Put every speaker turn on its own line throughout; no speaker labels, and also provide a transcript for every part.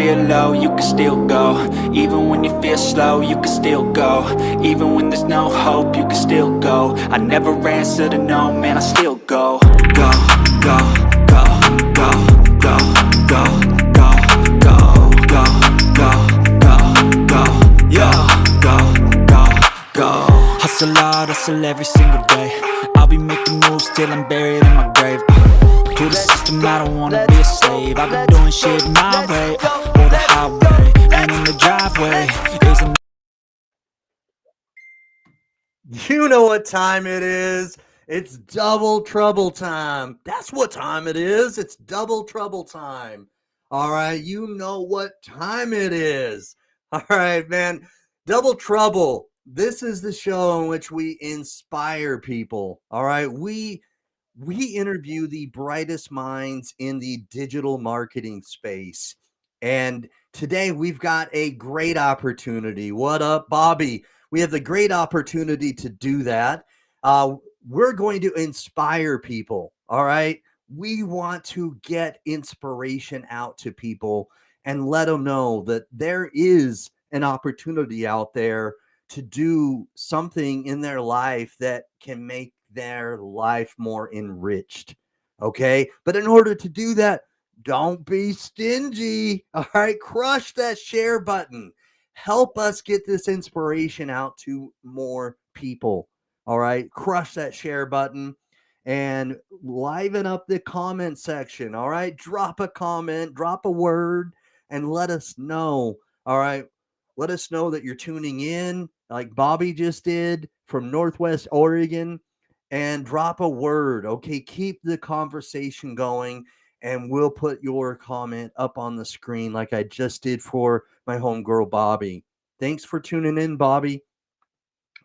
feel low, you can still go. Even when you feel slow, you can still go. Even when there's no hope, you can still go. I never answer to no, man, I still go. Go, go, go, go, go, go, go, go, go, go, go, go, yeah, go. Hustle hard, hustle every single day. I'll be making moves till I'm buried in my grave. To the system, I don't wanna be a slave. I've been doing shit my way, or the highway, and in the driveway is a...
You know what time it is. It's double trouble time. That's what time it is. It's double trouble time. All right. You know what time it is. All right, man. Double trouble. This is the show in which we inspire people. All right. We interview the brightest minds in the digital marketing space. And today we've got a great opportunity. What up, Bobby? We have the great opportunity to do that. We're going to inspire people. All right. We want to get inspiration out to people and let them know that there is an opportunity out there to do something in their life that can make their life more enriched. Okay. But in order to do that, don't be stingy. All right. Crush that share button. Help us get this inspiration out to more people. All right. Crush that share button and liven up the comment section. All right. Drop a comment, drop a word, and let us know. All right. Let us know that you're tuning in, like Bobby just did from Northwest Oregon, and drop a word. Okay. Keep the conversation going, and we'll put your comment up on the screen like I just did for my homegirl, Bobby. Thanks for tuning in, Bobby.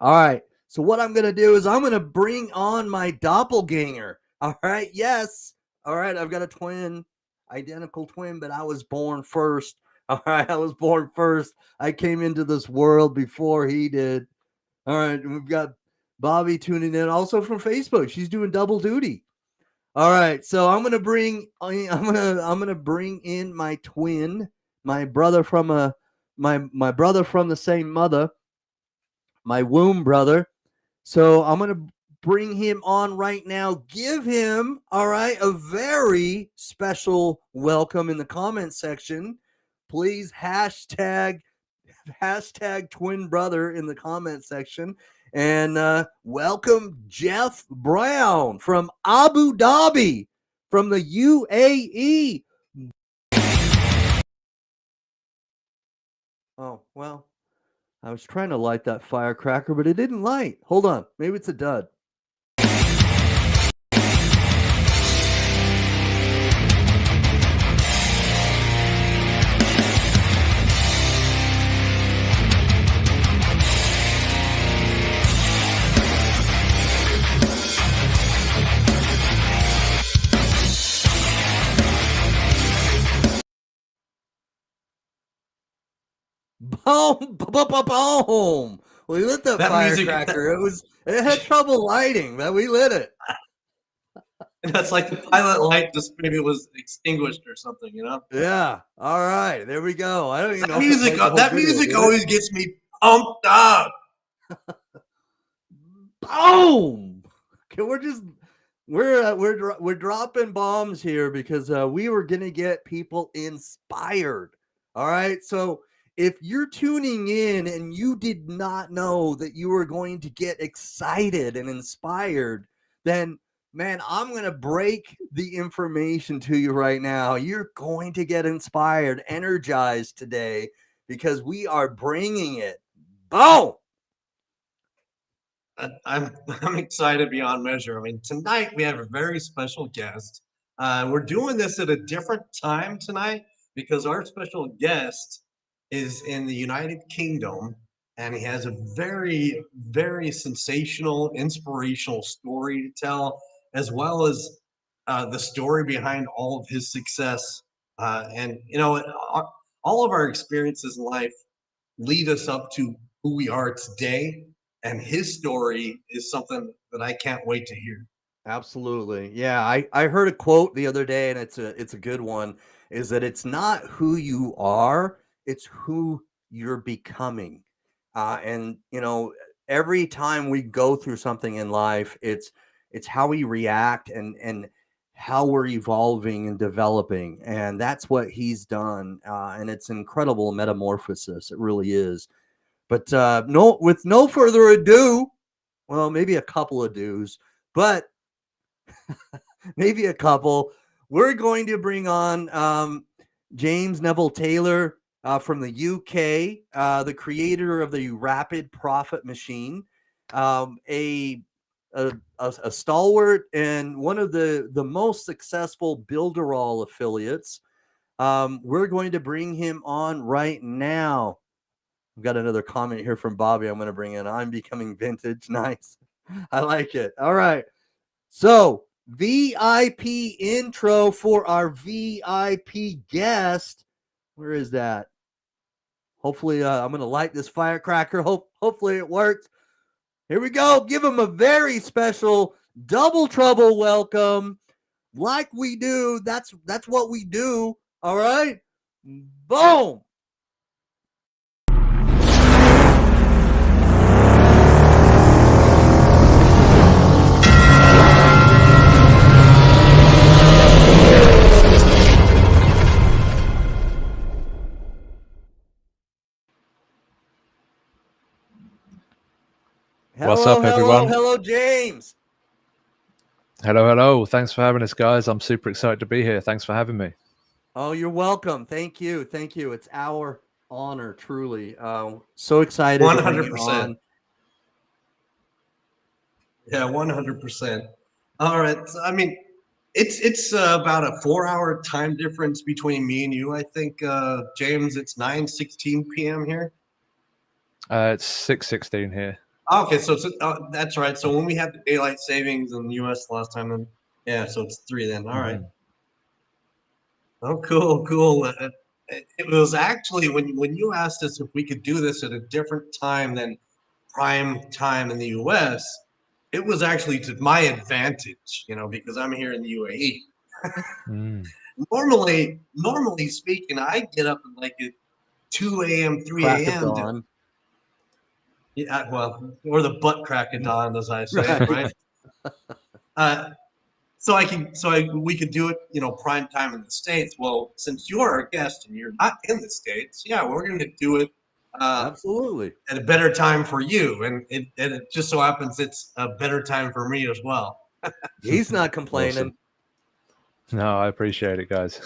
All right. So what I'm going to do is I'm going to bring on my doppelganger. All right. Yes. All right. I've got a twin, identical twin, but I was born first. All right. I was born first. I came into this world before he did. All right. We've got Bobby tuning in also from Facebook. She's doing double duty. All right. So I'm going to bring in my twin, my brother from my brother from the same mother, my womb brother. So I'm going to bring him on right now. Give him, all right, a very special welcome in the comment section. Please hashtag twin brother in the comment section. And welcome Jeff Brown from Abu Dhabi, from the UAE. Oh, well, I was trying to light that firecracker, but it didn't light. Hold on. Maybe it's a dud. Boom, boom, boom, boom. We lit that firecracker. It had trouble lighting, but we lit it.
That's like the pilot light just maybe was extinguished or something, you know?
Yeah. All right. There we go. I don't even know.
That music always gets me pumped up.
Boom. Okay, we're dropping bombs here because we were gonna get people inspired. All right. So if you're tuning in and you did not know that you were going to get excited and inspired, then man, I'm going to break the information to you right now. You're going to get inspired, energized today because we are bringing it. Boom.
I'm excited beyond measure. I mean, tonight we have a very special guest. We're doing this at a different time tonight because our special guest is in the United Kingdom, and he has a very, very sensational, inspirational story to tell, as well as the story behind all of his success. And you know, all of our experiences in life lead us up to who we are today, and his story is something that I can't wait to hear.
Absolutely. Yeah, I heard a quote the other day, and it's a good one. is that it's not who you are, it's who you're becoming. And every time we go through something in life, it's how we react and how we're evolving and developing, and that's what he's done. And it's incredible metamorphosis, it really is. But no, with no further ado, well, maybe a couple of do's, but maybe a couple. We're going to bring on James Neville-Taylor from the UK, the creator of the Rapid Profit Machine, a, a stalwart and one of the most successful builderall affiliates. We're going to bring him on right now. I've got another comment here from Bobby I'm going to bring in. I'm becoming vintage. Nice. I like it. All right. So, VIP intro for our VIP guest. Where is that? Hopefully, I'm going to light this firecracker. Hopefully, it works. Here we go. Give him a very special double trouble welcome. Like we do. That's what we do. All right. Boom.
What's up, everyone?
Hello, James.
Hello. Thanks for having us, guys. I'm super excited to be here. Thanks for having me.
Oh, you're welcome. Thank you. It's our honor, truly. So excited
100%.
to bring you on.
Yeah, 100%. All right. So, I mean, it's about a 4-hour time difference between me and you. I think, James, it's 9:16 p.m. here.
It's 6:16 here.
Okay, so that's right. So when we had the daylight savings in the U.S. last time, then yeah, so it's 3 then. All right. Oh, cool. It was actually when you asked us if we could do this at a different time than prime time in the U.S., it was actually to my advantage, because I'm here in the UAE. Normally speaking, I get up at like at 2 a.m., 3
Crack of
a.m.
dawn.
Yeah, well, or the butt crack of dawn, as I say, right? We could do it, prime time in the States. Well, since you're our guest and you're not in the States, yeah, we're going to do it
Absolutely
at a better time for you, and it just so happens it's a better time for me as well.
He's not complaining.
Awesome. No, I appreciate it, guys.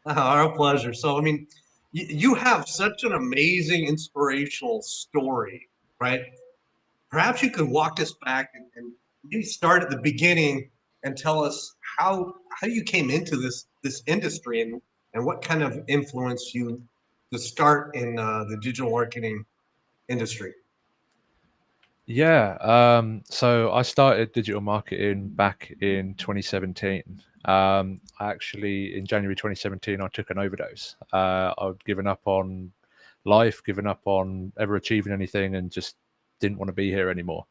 Our pleasure. So, I mean, you have such an amazing, inspirational story, right? Perhaps you could walk us back and maybe start at the beginning and tell us how you came into this industry and what kind of influenced you to start in the digital marketing industry.
Yeah. So I started digital marketing back in 2017. Actually, in January 2017, I took an overdose. I'd given up on life, given up on ever achieving anything, and just didn't want to be here anymore.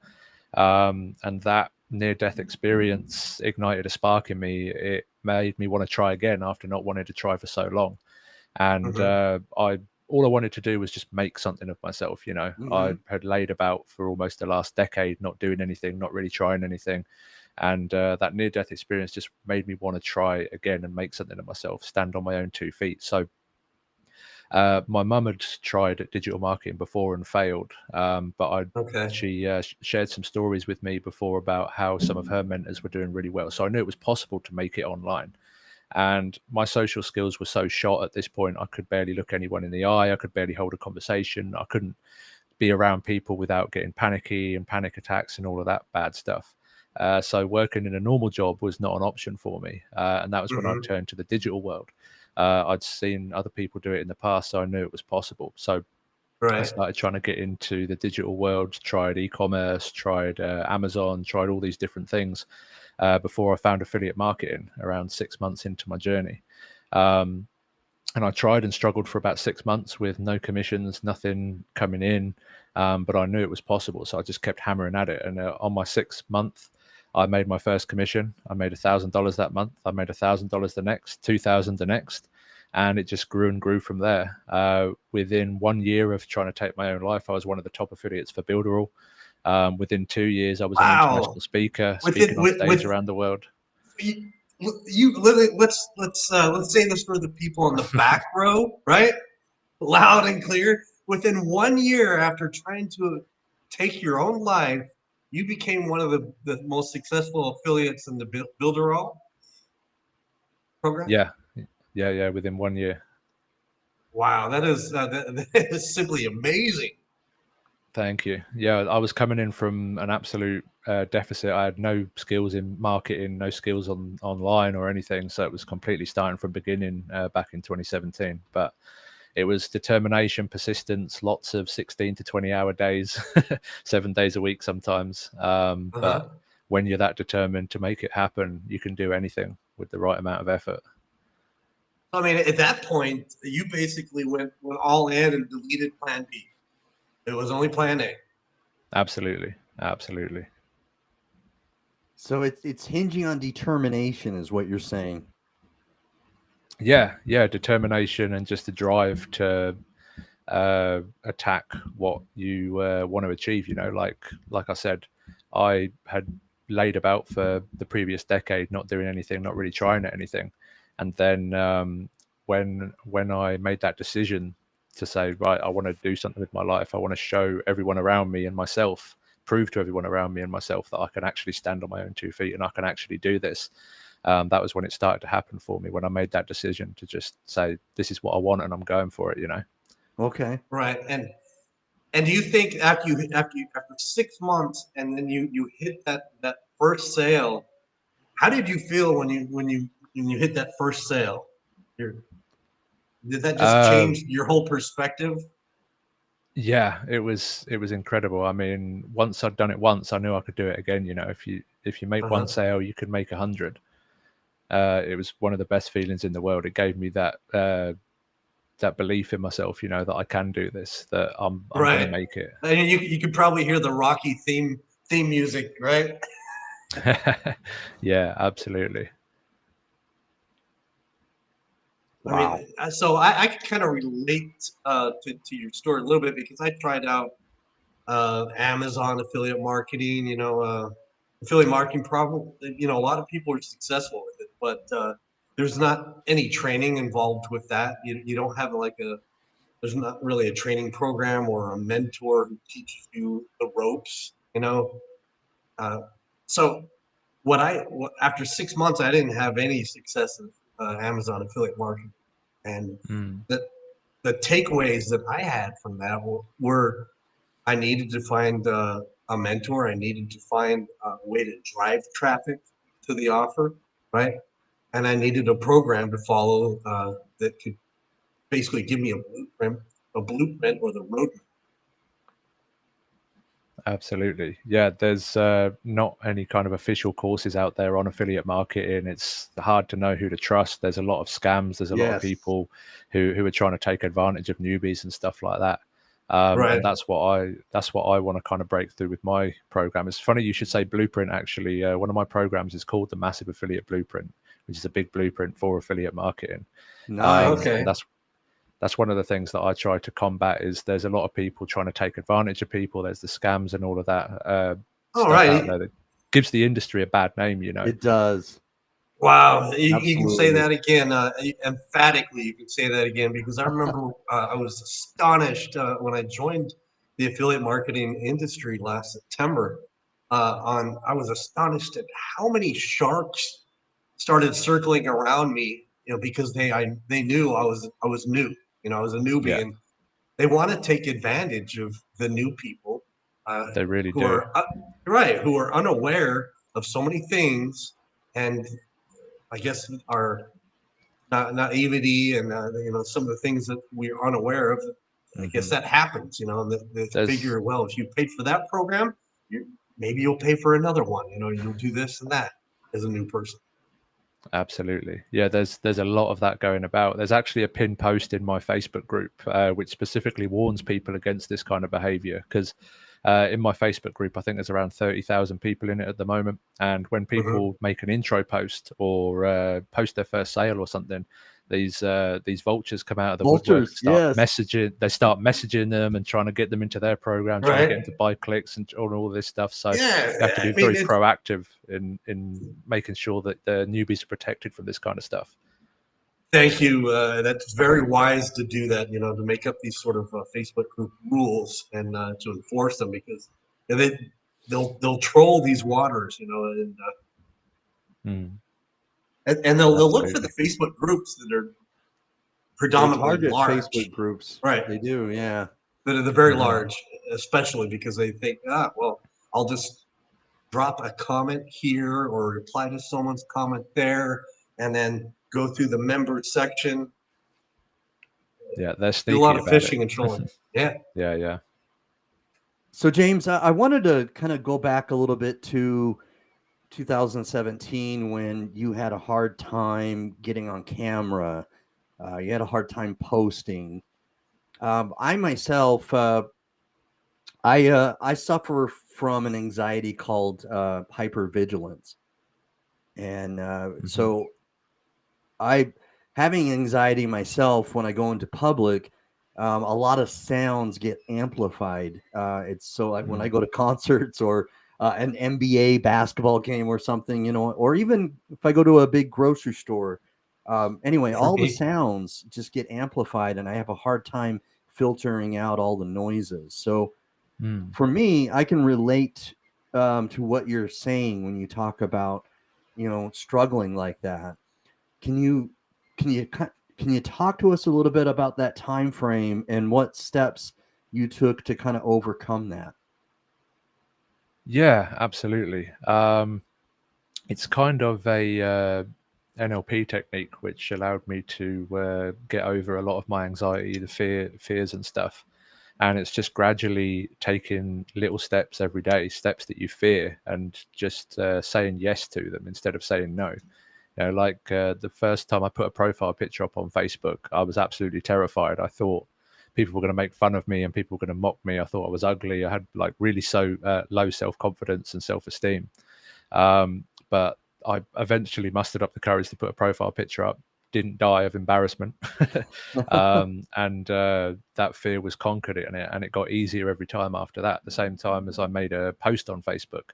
And that near-death experience ignited a spark in me. It made me want to try again after not wanting to try for so long. And all I wanted to do was just make something of myself. I had laid about for almost the last decade, not doing anything, not really trying anything. And that near-death experience just made me want to try again and make something of myself, stand on my own 2 feet. So my mum had tried digital marketing before and failed, but she shared some stories with me before about how some of her mentors were doing really well. So I knew it was possible to make it online. And my social skills were so shot at this point, I could barely look anyone in the eye. I could barely hold a conversation. I couldn't be around people without getting panicky and panic attacks and all of that bad stuff. So working in a normal job was not an option for me. And that was when I turned to the digital world. I'd seen other people do it in the past, so I knew it was possible. So I started trying to get into the digital world, tried e-commerce, tried Amazon, tried all these different things before I found affiliate marketing around 6 months into my journey. And I tried and struggled for about 6 months with no commissions, nothing coming in, but I knew it was possible. So I just kept hammering at it. And on my 6th month, I made my first commission. I made $1,000 that month. I made $1,000 the next, 2,000 the next, and it just grew and grew from there. Within 1 year of trying to take my own life, I was one of the top affiliates for builderall. Within 2 years, I was an
Wow.
international speaker,
With
speaking
it,
on stage
with
around the world.
let's say this for the people in the back row, right? Loud and clear. Within 1 year after trying to take your own life, you became one of the most successful affiliates in the builderall program.
Yeah, yeah. Within 1 year.
Wow, that is simply amazing.
Thank you. Yeah, I was coming in from an absolute deficit. I had no skills in marketing, no skills online or anything. So it was completely starting from beginning back in 2017. But it was determination, persistence, lots of 16 to 20 hour days, 7 days a week sometimes. But when you're that determined to make it happen, you can do anything with the right amount of effort.
I mean, at that point, you basically went all in and deleted Plan B. It was only Plan A.
Absolutely. Absolutely.
So it's hinging on determination, is what you're saying.
Yeah, determination and just the drive to attack what you want to achieve. Like I said, I had laid about for the previous decade, not doing anything, not really trying at anything, and then when I made that decision to say, right, I want to do something with my life, I want to show everyone around me and myself, prove to everyone around me and myself that I can actually stand on my own 2 feet and I can actually do this. That was when it started to happen for me, when I made that decision to just say, this is what I want and I'm going for it.
Okay.
Right. And do you think after 6 months and then you hit that first sale, how did you feel when you hit that first sale? Did that just
Uh,
change your whole perspective?
Yeah, it was incredible. I mean, once I'd done it once, I knew I could do it again. If you make one sale, you can make 100. It was one of the best feelings in the world. It gave me that belief in myself, that I can do this, that I'm going to
Right.
make it.
And you could probably hear the Rocky theme music, right?
Yeah, absolutely.
I
Wow.
mean, so I can kind of relate to your story a little bit because I tried out Amazon affiliate marketing. Affiliate marketing problem. A lot of people are successful with it, but there's not any training involved with that. You don't have there's not really a training program or a mentor who teaches you the ropes. So after 6 months, I didn't have any success in Amazon affiliate marketing, and
Mm,
the takeaways that I had from that were I needed to find a mentor. I needed to find a way to drive traffic to the offer, right? And I needed a program to follow that could basically give me a blueprint or the roadmap.
absolutely. Yeah, there's not any kind of official courses out there on affiliate marketing. It's hard to know who to trust. There's a lot of scams. There's a lot of
Yes.
people who are trying to take advantage of newbies and stuff like that.
Right.
And that's what I want to kind of break through with my program. It's funny you should say blueprint. Actually, one of my programs is called the Massive Affiliate Blueprint, which is a big blueprint for affiliate marketing.
Nice.
Okay.
And that's one of the things that I try to combat. Is there's a lot of people trying to take advantage of people. There's the scams and all of that
All
stuff out
right.
there that gives the industry a bad name.
It does.
Wow, you can say
Absolutely.
that again emphatically. You can say that again because I remember I was astonished when I joined the affiliate marketing industry last September. I was astonished at how many sharks started circling around me. Because they knew I was new. I was a newbie,
Yeah,
and they want to take advantage of the new people
they really
who
do.
are right, who are unaware of so many things, and I guess our naivety and some of the things that we're unaware of. I guess
Hmm.
that happens. They
There's
figure, well, if you paid for that program, maybe you'll pay for another one. You'll do this and that as a new person.
Absolutely. Yeah, there's a lot of that going about. There's actually a pinned post in my Facebook group which specifically warns people against this kind of behavior because In my Facebook group, I think there's around 30,000 people in it at the moment. And when
Mhm.
people make an intro post or post their first sale or something, these vultures come out of the woodwork and
Vultures,
start
yes.
messaging. They start messaging them and trying to get them into their program, trying to get
Right.
them to buy clicks and all this stuff. So
Yeah.
you have to be
I mean,
very proactive in making sure that the newbies are protected from this kind of stuff.
thank you. That's very wise to do that, to make up these sort of Facebook group rules and to enforce them, because they'll troll these waters,
Mm,
and they'll look for the
absolutely.
Facebook groups that are
They
predominantly
target
large,
Facebook groups.
right?
They do, yeah.
That are the very
Mhm.
large, especially because they think, well, I'll just drop a comment here or reply to someone's comment there, and then go through the members section.
Yeah, they're
Do a lot
sneaky
of
about it.
fishing and trolling. Yeah.
Yeah, yeah.
So James, I wanted to kind of go back a little bit to 2017 when you had a hard time getting on camera. You had a hard time posting. I myself, I suffer from an anxiety called hypervigilance, and
Mhm.
so I having anxiety myself when I go into public. A lot of sounds get amplified. It's so like when I
Mm.
go to concerts or an NBA basketball game or something, or even if I go to a big grocery store. Anyway, all the
Right.
sounds just get amplified, and I have a hard time filtering out all the noises. So
Mm.
for me, I can relate to what you're saying when you talk about, struggling like that. Can you can you can you talk to us a little bit about that time frame and what steps you took to kind of overcome that?
Yeah, absolutely. It's kind of a NLP technique which allowed me to get over a lot of my anxiety, the fears and stuff. And it's just gradually taking little steps every day, steps that you fear, and just saying yes to them instead of saying no. Like the first time I put a profile picture up on Facebook, I was absolutely terrified. I thought people were going to make fun of me and people were going to mock me. I thought I was ugly. I had like really low self-confidence and self-esteem. But I eventually mustered up the courage to put a profile picture up, didn't die of embarrassment. And that fear was conquered and it got easier every time after that. At the same time as I made a post on Facebook,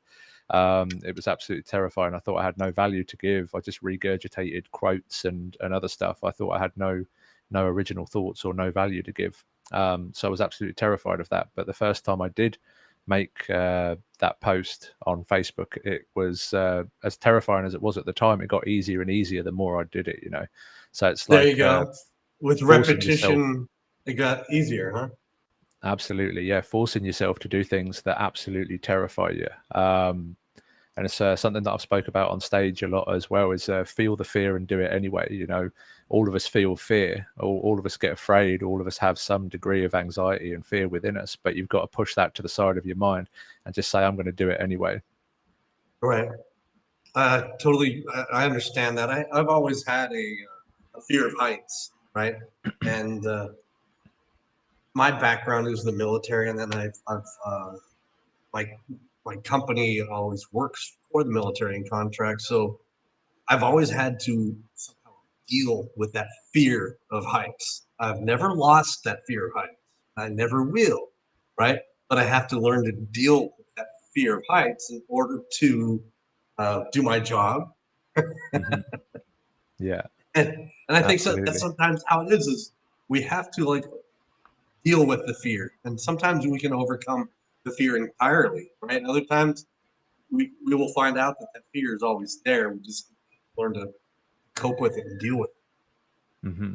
it was absolutely terrifying. I thought I had no value to give. I just regurgitated quotes and other stuff. I thought I had no original thoughts or no value to give. So I was absolutely terrified of that. But the first time I did make that post on Facebook, it was as terrifying as it was at the time. It got easier and easier the more I did it. So it's
There you
like
go. With
forcing yourself.
repetition, it got easier, huh?
Absolutely, yeah, forcing yourself to do things that absolutely terrify you. And it's something that I've spoke about on stage a lot as well, is feel the fear and do it anyway. All of us feel fear, all of us get afraid, all of us have some degree of anxiety and fear within us, but you've got to push that to the side of your mind and just say, I'm going to do it anyway.
Right. Totally. I understand that. I've always had a fear of heights, right? And my background is the military, and then my my company always works for the military and contracts, so I've always had to somehow deal with that fear of heights. I've never lost that fear of heights. I never will, right? But I have to learn to deal with that fear of heights in order to do my job.
Hmm. Yeah,
And I think so that's
absolutely.
sometimes how it is we have to like deal with the fear. And sometimes we can overcome the fear entirely, right? Other times we will find out that fear is always there. We just learn to cope with it and deal with it.
Hmm.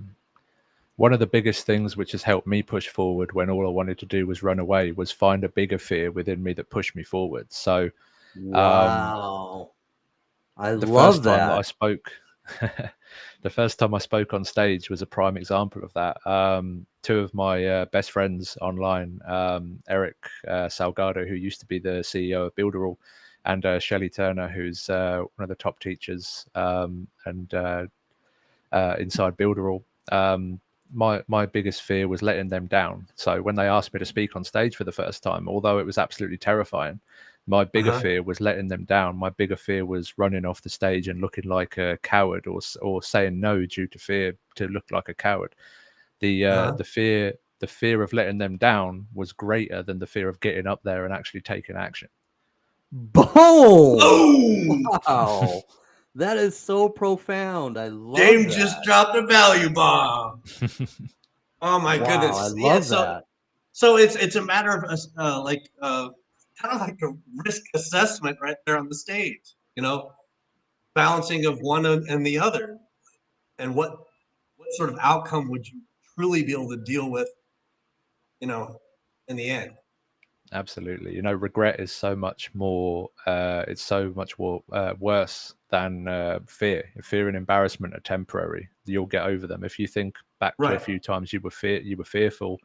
One of the biggest things which has helped me push forward when all I wanted to do was run away was find a bigger fear within me that pushed me forward. So um,
Wow. I
the
love
first time that I
that.
spoke, the first time I spoke on stage was a prime example of that. Two of my best friends online, Eric Salgado, who used to be the CEO of Builderall, and Shelley Turner, who's one of the top teachers and inside Builderall. my biggest fear was letting them down. So when they asked me to speak on stage for the first time, although it was absolutely terrifying, my bigger fear was letting them down. My bigger fear was running off the stage and looking like a coward, or saying no due to fear to look like a coward. The fear of letting them down was greater than the fear of getting up there and actually taking action.
Boom!
Boom!
Wow. That is so profound. I love
James
that.
just dropped a value bomb. Oh my
Wow,
goodness!
I
Yeah,
love that.
so it's a matter of kind of like a risk assessment right there on the stage. Balancing of one and the other, and what sort of outcome would you truly be able to deal with, in the end.
Absolutely. Regret is so much more, it's so much more worse than fear. Fear and embarrassment are temporary. You'll get over them. If you think back to a
Right.
few times you were fearful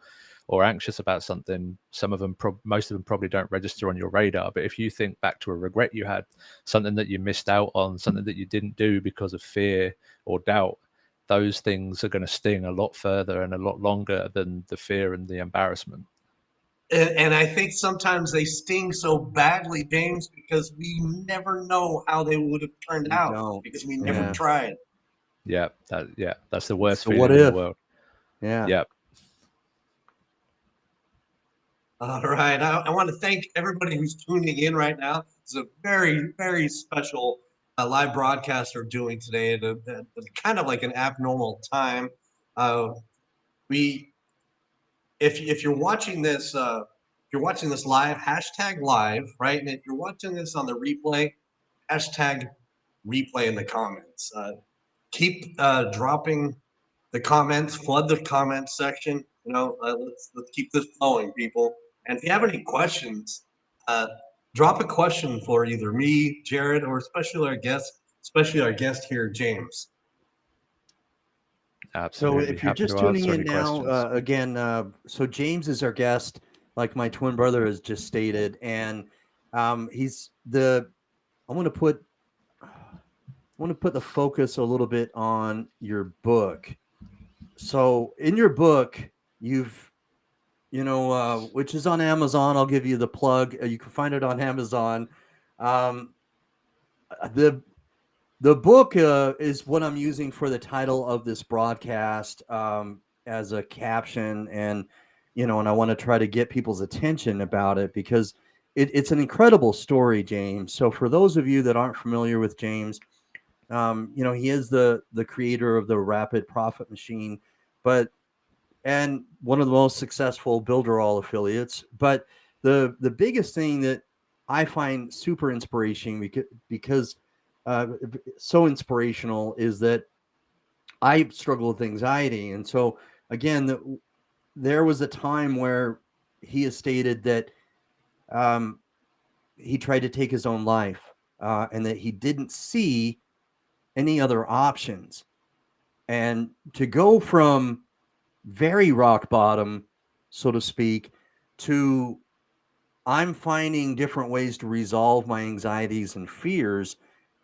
or anxious about something, most of them probably don't register on your radar. But if you think back to a regret you had, something that you missed out on, something that you didn't do because of fear or doubt, those things are going to sting a lot further and a lot longer than the fear and the embarrassment.
And I think sometimes they sting so badly, James, because we never know how they would have turned
We
out
don't.
because we
Yeah.
never tried.
Yeah, that's the worst
So what
feeling in the
if?
world.
Yeah.
Yeah.
All right. I want to thank everybody who's tuning in right now. It's a very, very special live broadcast we're doing today at kind of like an abnormal time. We, if you're watching this, live, hashtag live, right? And if you're watching this on the replay, hashtag replay in the comments. Keep dropping the comments, flood the comments section. Let's keep this flowing, people. And if you have any questions, drop a question for either me, Jared, or especially our guest here, James.
So
Absolutely.
if you're
Happy
just
to
tuning
answer
in
any
now,
questions.
again, so James is our guest, like my twin brother has just stated, and he's the. I want to put the focus a little bit on your book. So in your book, you've which is on Amazon. I'll give you the plug. You can find it on Amazon. Um, the book is what I'm using for the title of this broadcast as a caption, and and I want to try to get people's attention about it because it's an incredible story, James. So for those of you that aren't familiar with James, he is the creator of the Rapid Profit Machine, and one of the most successful builderall affiliates. But the biggest thing that I find super inspiration because so inspirational is that I struggle with anxiety, and so again, there was a time where he has stated that um, he tried to take his own life, and that he didn't see any other options, and to go from very rock bottom, so to speak, to I'm finding different ways to resolve my anxieties and fears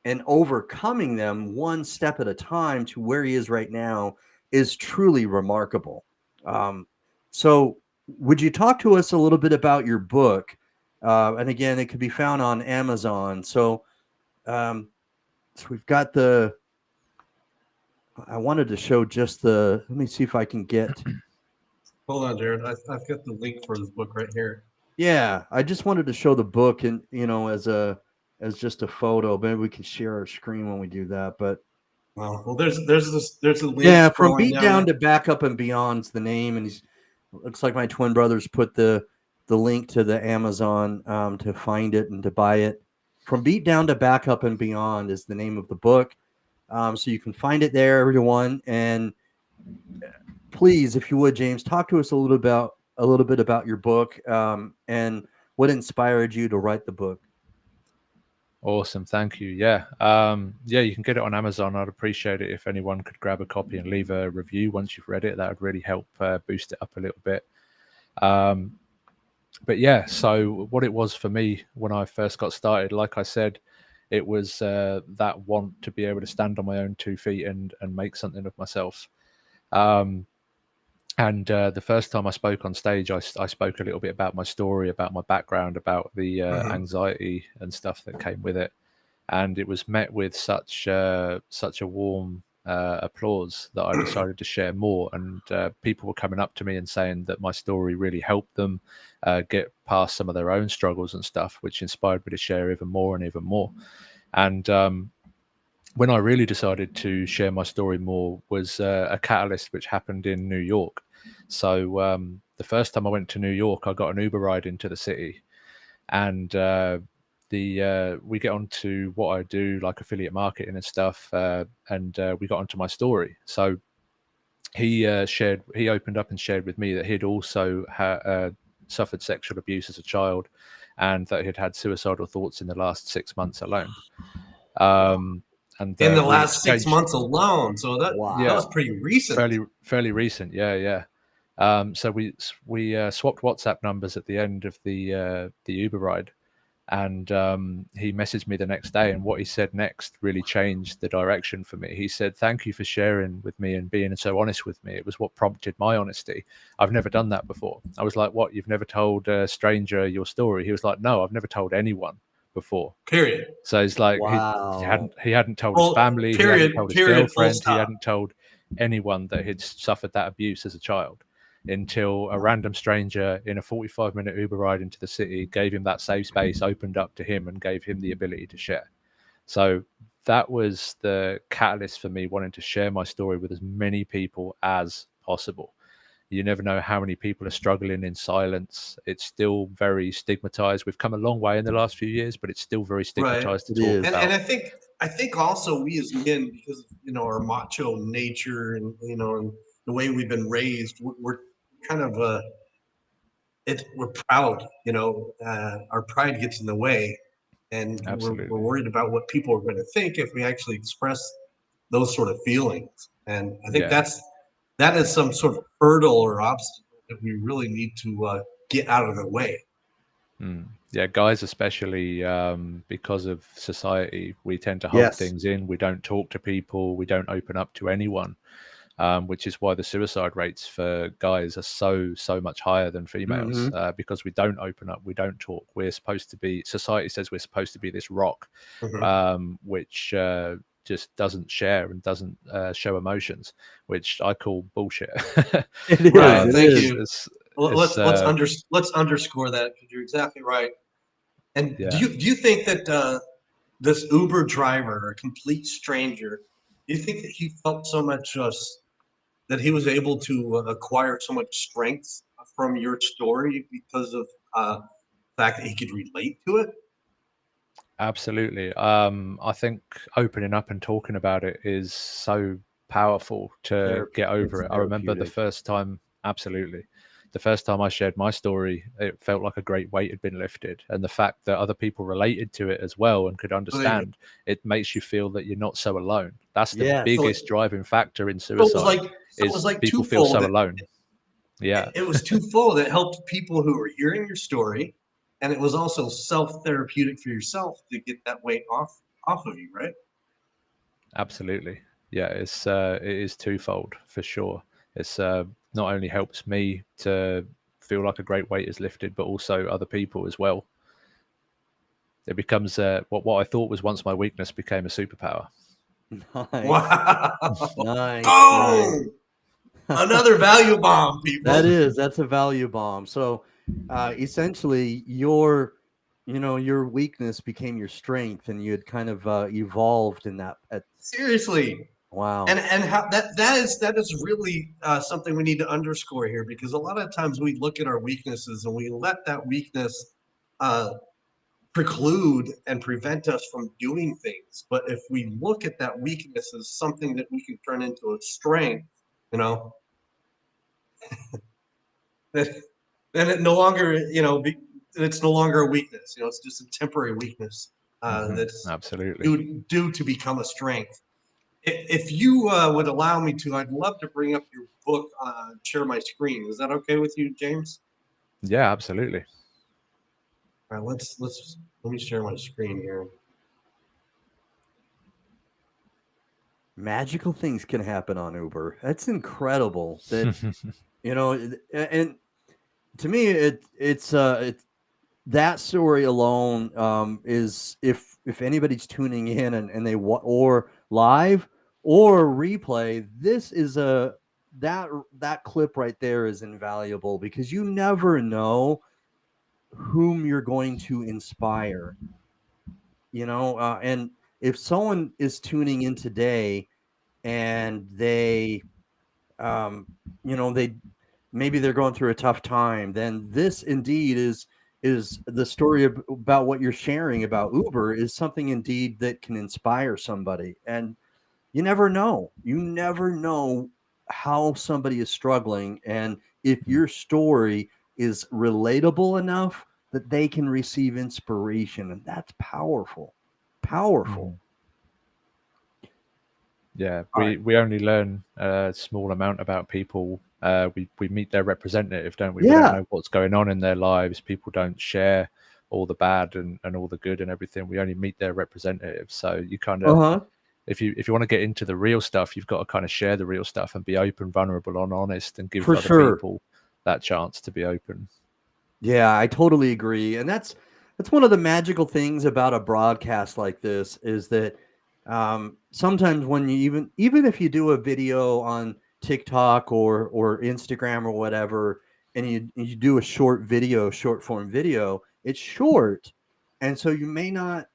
and overcoming them one step at a time to where he is right now is truly remarkable. Um, so, would you talk to us a little bit about your book? And again, it could be found on Amazon. So we've got I wanted to show just let me see if I can get.
Hold on, Jared. I've got the link for this book right here.
Yeah, I just wanted to show the book and as just a photo. Maybe we can share our screen when we do that. But
Well, there's a link.
yeah, from
scrolling
beat down
there.
to back up and beyond's the name, and looks like my twin brothers put the link to the Amazon to find it and to buy it. From beat down to back up and beyond is the name of the book, so you can find it there, everyone. And please, if you would, James, talk to us a little bit about your book and what inspired you to write the book.
Awesome. Thank you. Yeah. Yeah, you can get it on Amazon. I'd appreciate it if anyone could grab a copy and leave a review once you've read it. That would really help boost it up a little bit. But yeah, so what it was for me when I first got started, like I said, it was that want to be able to stand on my own 2 feet and make something of myself. And the first time I spoke on stage, I spoke a little bit about my story, about my background, about the
Mhm.
anxiety and stuff that came with it, and it was met with such a warm applause that I decided to share more. And people were coming up to me and saying that my story really helped them get past some of their own struggles and stuff, which inspired me to share even more and even more. And when I really decided to share my story more was a catalyst which happened in New York. So the first time I went to New York, I got an Uber ride into the city, and the we get onto what I do, like affiliate marketing and stuff, and we got onto my story. So he opened up and shared with me that he'd also suffered sexual abuse as a child, and that he'd had suicidal thoughts in the last 6 months alone.
Wow.
Um, and
In the
we
last six
exchanged,
months alone, so that
yeah,
was pretty recent.
fairly recent, yeah, yeah. So we swapped WhatsApp numbers at the end of the Uber ride, and he messaged me the next day, and what he said next really changed the direction for me. He said, "Thank you for sharing with me and being so honest with me. It was what prompted my honesty. I've never done that before." I was like, "What? You've never told a stranger your story?" He was like, "No, I've never told anyone before."
Period.
So it's like
Wow.
he hadn't told his
Full
family, he hadn't
period.
told his
Period. Full
girlfriend, he
stop.
hadn't told anyone that he'd suffered that abuse as a child, until a random stranger in a 45-minute Uber ride into the city gave him that safe space, opened up to him, and gave him the ability to share. So that was the catalyst for me wanting to share my story with as many people as possible. You never know how many people are struggling in silence. It's still very stigmatized. We've come a long way in the last few years, but it's still very
Right.
stigmatized to
It
talk
is.
And
about.
I think also we as men, because of, our macho nature and and the way we've been raised, we're kind of we're proud. Our pride gets in the way, and we're
Absolutely.
worried about what people are going to think if we actually express those sort of feelings. And I think
Yeah.
that is some sort of hurdle or obstacle that we really need to get out of the way.
Mm. Yeah, guys, especially because of society, we tend to hold
Yes.
things in. We don't talk to people. We don't open up to anyone, which is why the suicide rates for guys are so much higher than females,
Hmm.
because we don't open up. We don't talk. We're supposed to be, society says we're supposed to be this rock,
Mhm.
which just doesn't share and doesn't show emotions, which I call bullshit.
It is.
Right.
It
Thank
is.
you.
It's
Let's underscore that because you're exactly right. And do
yeah.
you think that this Uber driver, a complete stranger, do you think that he felt so much that he was able to acquire so much strength from your story because of the fact that he could relate to it?
Absolutely. I think opening up and talking about it is so powerful to get
It's
over it. I remember the
therapeutic.
first time, absolutely. The first time I shared my story, it felt like a great weight had been lifted. And the fact that other people related to it as well and could
Believe me.
understand, it makes you feel that you're not so alone. That's the
Yes.
So,
biggest driving factor in
so it was
suicide,
like
is people feel
twofold.
so alone. Yeah,
It was twofold. It helped people who were hearing your story, and it was also self-therapeutic for yourself to get that weight off of you, right?
absolutely. Yeah, it is twofold for sure. It's not only helps me to feel like a great weight is lifted, but also other people as well. It becomes what I thought was once my weakness became a superpower.
Nice.
Wow!
Nice. Nice.
Boom! Another value bomb, people.
That's a value bomb. So essentially your weakness became your strength, and you had kind of evolved in that
Seriously,
wow.
and how that is really something we need to underscore here because a lot of times we look at our weaknesses and we let that weakness uh, preclude and prevent us from doing things. But if we look at that weakness as something that we can turn into a strength, you know, then, then it no longer, it's no longer a weakness. It's just a temporary weakness that's
Absolutely.
due to become a strength. If you would allow me to, I'd love to bring up your book, share my screen. Is that okay with you, James?
Yeah, absolutely.
All right, let me share my screen here.
Magical things can happen on Uber. That's incredible. That You know, and to me, it's that story alone is if anybody's tuning in and they or live or replay, this is a that clip right there is invaluable because you never know whom you're going to inspire, you know, and if someone is tuning in today and they um, you know, they maybe they're going through a tough time, then this indeed is the story about what you're sharing about Uber is something indeed that can inspire somebody. And you never know how somebody is struggling, and if your story is relatable enough that they can receive inspiration, and that's powerful, powerful.
Mhm. Yeah,
All right.
we only learn a small amount about people. We meet their representative, don't we? We don't
Yeah.
know what's going on in their lives. People don't share all the bad and all the good and everything. We only meet their representative. So you kind of,
Uh-huh.
if you want to get into the real stuff, you've got to kind of share the real stuff and be open, vulnerable, and honest, and give
For
other
sure.
people that chance to be open.
Yeah, I totally agree, and that's one of the magical things about a broadcast like this is that sometimes when you even if you do a video on TikTok or Instagram or whatever, and you do a short form video, it's short, and so you may not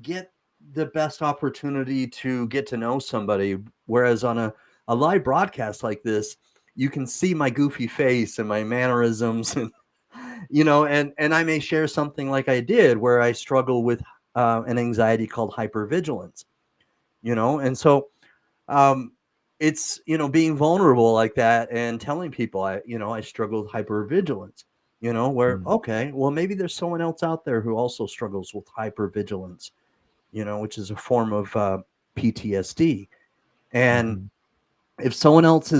get the best opportunity to get to know somebody. Whereas on a live broadcast like this, you can see my goofy face and my mannerisms and and I may share something like I did where I struggle with an anxiety called hypervigilance, and so um, it's being vulnerable like that and telling people I struggle with hypervigilance, where
Mm.
okay, well maybe there's someone else out there who also struggles with hypervigilance, which is a form of PTSD. And
Hmm.
if someone else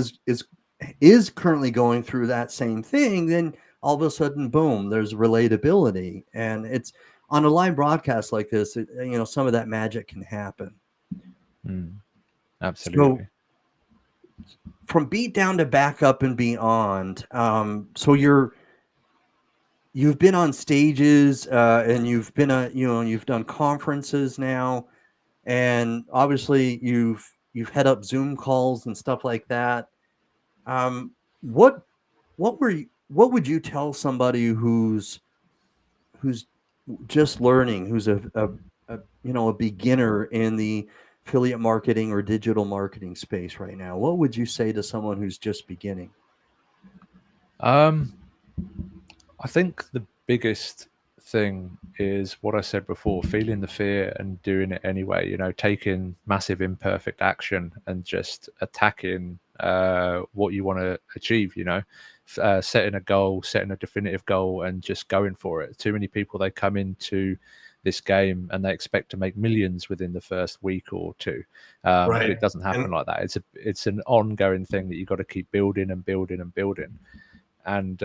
is currently going through that same thing, then all of a sudden, boom, there's relatability, and it's on a live broadcast like this. Some of that magic can happen.
Mm.
So
Absolutely.
from beat down to back up and beyond. So you've been on stages, and you've been you've done conferences now, and obviously you've head up Zoom calls and stuff like that. Um, what what would you tell somebody who's just learning, who's a beginner in the affiliate marketing or digital marketing space right now? What would you say to someone who's just beginning?
Um, I think the biggest thing is what I said before, feeling the fear and doing it anyway, taking massive imperfect action and just attacking what you want to achieve, setting a goal, setting a definitive goal and just going for it. Too many people, they come into this game and they expect to make millions within the first week or two. But
Right.
it doesn't
And
happen like that. It's an ongoing thing that you've got to keep building and building and building. And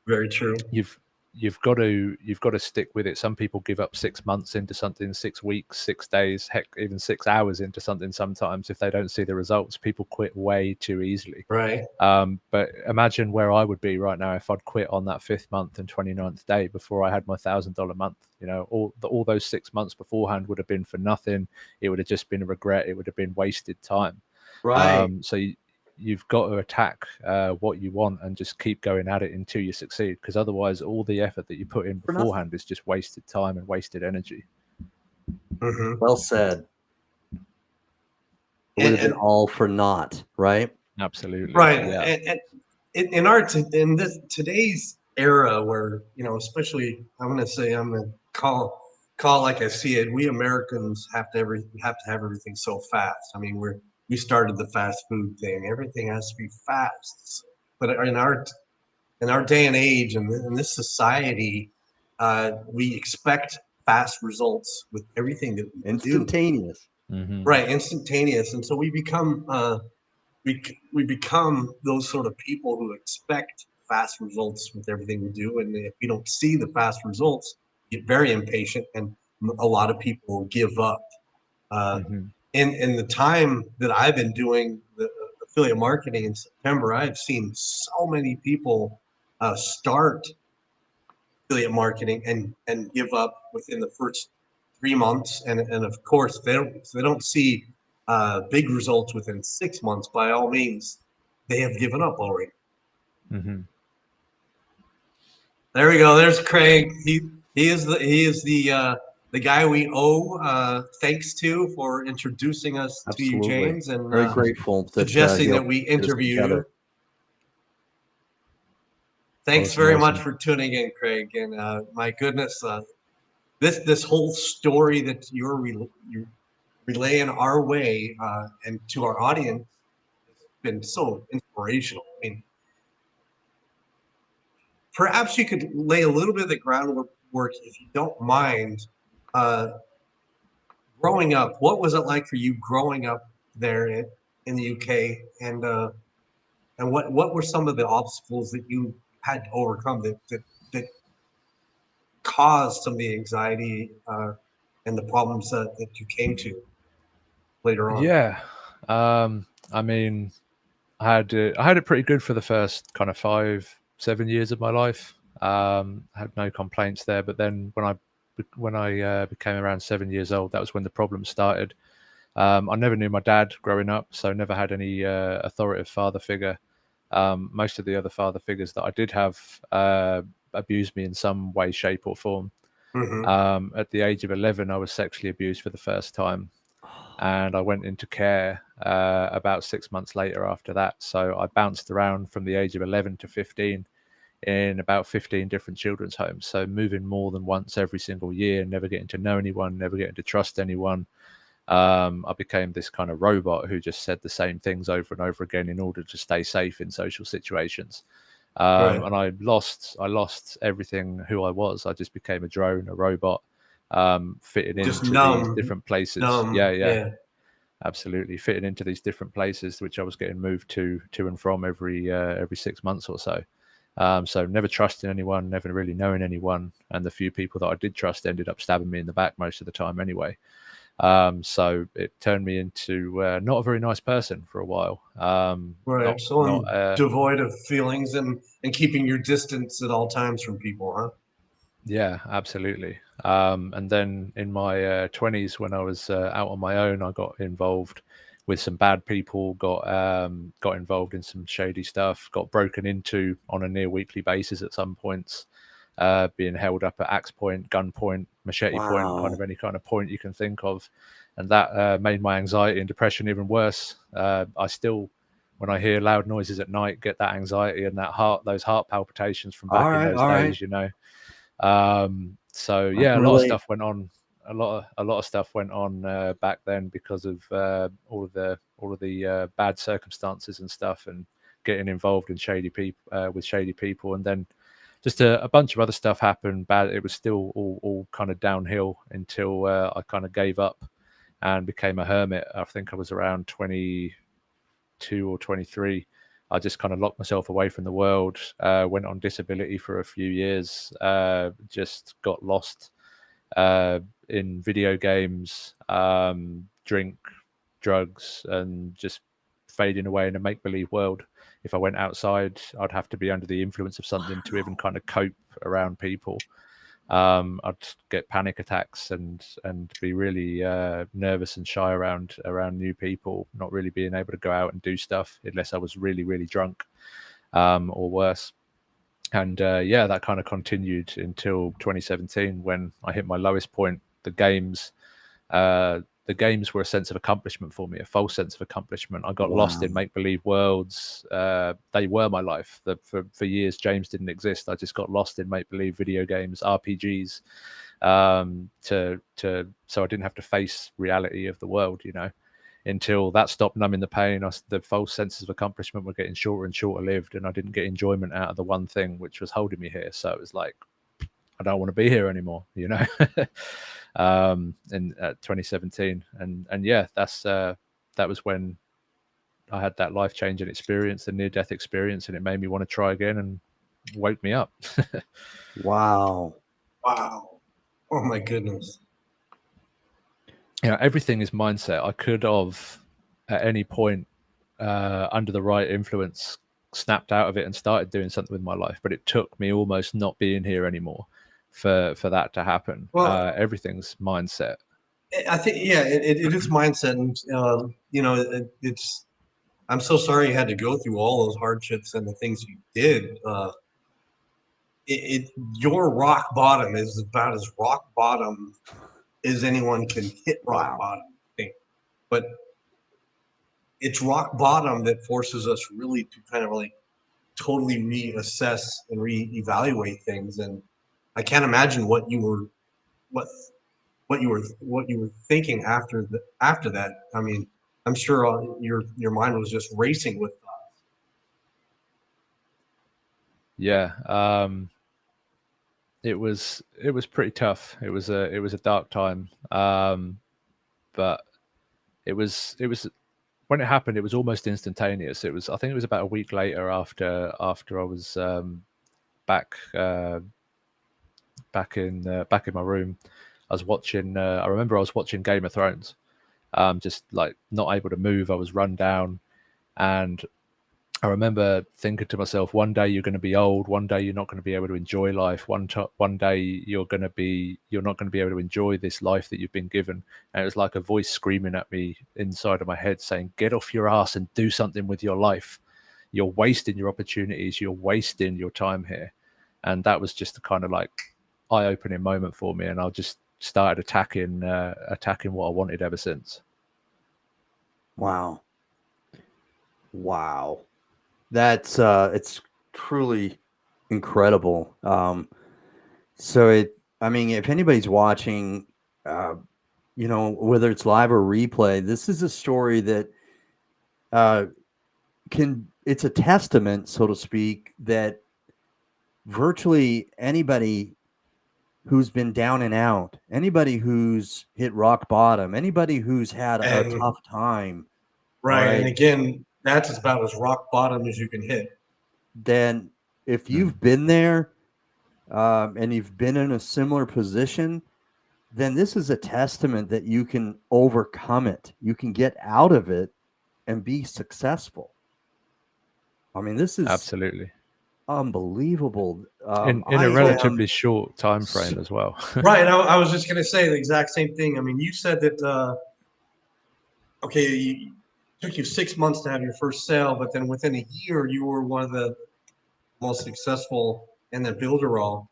very true.
you've got to stick with it. Some people give up 6 months into something, 6 weeks, 6 days, heck, even 6 hours into something. Sometimes if they don't see the results, people quit way too easily.
Right.
But imagine where I would be right now if I'd quit on that 5th month and 29th day before I had my $1,000 month. All those 6 months beforehand would have been for nothing. It would have just been a regret. It would have been wasted time.
Right.
So you've got to attack what you want and just keep going at it until you succeed, because otherwise all the effort that you put in
For nothing.
beforehand is just wasted time and wasted energy.
Hmm.
Well said. It would
And,
have been
and
all for naught, right?
Absolutely.
right.
Yeah.
And in this today's era where, especially I'm gonna call like I see it, we Americans have to have everything so fast. I mean, we started the fast food thing. Everything has to be fast. But in our day and age and in this society, we expect fast results with everything that we do.
Instantaneous.
Hmm.
Right, instantaneous, and so we become those sort of people who expect fast results with everything we do, and if we don't see the fast results, get very impatient, and a lot of people give up. Uh,
Hmm.
in the time that I've been doing the affiliate marketing in September, I've seen so many people start affiliate marketing and give up within the first 3 months, and of course if they don't see big results within 6 months, by all means, they have given up already.
Mm-hmm.
There we go. There's Craig. He is the guy we owe thanks to for introducing us to you,
Absolutely.
James, and
Very grateful that
suggesting
he'll
that we
get us
interview
together.
you. Thanks
Awesome,
very
awesome.
much for tuning in, Craig. And my goodness, this whole story that you're relaying our way and to our audience has been so inspirational. I mean, perhaps you could lay a little bit of the groundwork, if you don't mind. Growing up, what was it like for you growing up there in the UK, and what were some of the obstacles that you had to overcome that caused some of the anxiety and the problems that you came to later on?
Yeah. I mean, I had it pretty good for the first kind of 5-7 years of my life. I had no complaints there, but then when I became around 7 years old, that was when the problems started. I never knew my dad growing up, so never had any authoritative father figure. Most of the other father figures that I did have abused me in some way, shape, or form.
Mm-hmm.
At the age of 11, I was sexually abused for the first time, and I went into care about 6 months later after that. So I bounced around from the age of 11 to 15 in about 15 different children's homes. So moving more than once every single year, never getting to know anyone, never getting to trust anyone. I became this kind of robot who just said the same things over and over again in order to stay safe in social situations.
Right.
And I lost everything who I was. I just became a drone, a robot, fitting
Just
into these
numb,
different places.
numb.
Yeah,
Yeah.
absolutely, fitting into these different places, which I was getting moved to and from every 6 months or so. So never trusting anyone, never really knowing anyone, and the few people that I did trust ended up stabbing me in the back most of the time anyway. So it turned me into not a very nice person for a while.
Right.
Not
So
not
I'm devoid of feelings and keeping your distance at all times from people, huh?
Yeah, absolutely. And then in my 20s, when I was out on my own, I got involved with some bad people, got involved in some shady stuff, got broken into on a near weekly basis at some points, being held up at axe point, gun point, machete point, kind
Wow.
of any kind of point you can think of. And that made my anxiety and depression even worse. I still, when I hear loud noises at night, get that anxiety and those heart palpitations from back
All
in
right.
those
All right.
days, you know. So
I
yeah, a
can
lot of
relate.
stuff went on. A lot of stuff went on back then because of all of the bad circumstances and stuff, and getting involved in shady people with shady people, and then just a bunch of other stuff happened. Bad. It was still all kind of downhill until I kind of gave up and became a hermit. I think I was around 22 or 23. I just kind of locked myself away from the world, went on disability for a few years, just got lost in video games, drink, drugs, and just fading away in a make-believe world. If I went outside, I'd have to be under the influence of something to even kind of cope around people. I'd get panic attacks and be really nervous and shy around new people, not really being able to go out and do stuff unless I was really, really drunk, or worse. And yeah, that kind of continued until 2017 when I hit my lowest point. The games were a sense of accomplishment for me, a false sense of accomplishment. I got lost
Wow.
in make believe worlds. They were my life. For years, James didn't exist. I just got lost in make believe video games, RPGs, so I didn't have to face reality of the world, you know. Until that stopped numbing the pain, the false senses of accomplishment were getting shorter and shorter lived, and I didn't get enjoyment out of the one thing which was holding me here. So it was like, I don't want to be here anymore, you know. In 2017, and yeah, that was when I had that life changing experience, the near death experience, and it made me want to try again and woke me up.
Wow.
Wow. Oh my goodness.
You know, everything is mindset. I could have at any point under the right influence, snapped out of it and started doing something with my life. But it took me almost not being here anymore for that to happen.
Well,
Everything's mindset.
I think, yeah, it is mindset, and it's. I'm so sorry you had to go through all those hardships and the things you did. Your rock bottom is about as rock bottom as anyone can hit rock
Wow.
bottom, I think. But it's rock bottom that forces us really to kind of like totally reassess and reevaluate things. And I can't imagine what you were thinking after that. I mean, I'm sure your mind was just racing with thoughts.
Yeah. It was pretty tough. It was a dark time. But it was when it happened, it was almost instantaneous. I think it was about a week later after I was back back in my room. I was watching. I remember I was watching Game of Thrones. Just like not able to move. I was run down, and I remember thinking to myself, one day you're going to be old. One day you're not going to be able to enjoy life. One day you're not going to be able to enjoy this life that you've been given. And it was like a voice screaming at me inside of my head saying, get off your ass and do something with your life. You're wasting your opportunities. You're wasting your time here. And that was just a kind of like eye-opening moment for me. And I just started attacking what I wanted ever since.
Wow. That's it's truly incredible. I mean, if anybody's watching, whether it's live or replay, this is a story that it's a testament, so to speak, that virtually anybody who's been down and out, anybody who's hit rock bottom, anybody who's had a tough time,
right? And again, that's about as rock bottom as you can hit.
Then if you've been there and you've been in a similar position, then this is a testament that you can overcome it. You can get out of it and be successful. I mean, this is
absolutely
unbelievable.
In a relatively short time frame as well.
Right. I was just going to say the exact same thing. I mean, you said that, it took you 6 months to have your first sale, but then within a year, you were one of the most successful in the builderall.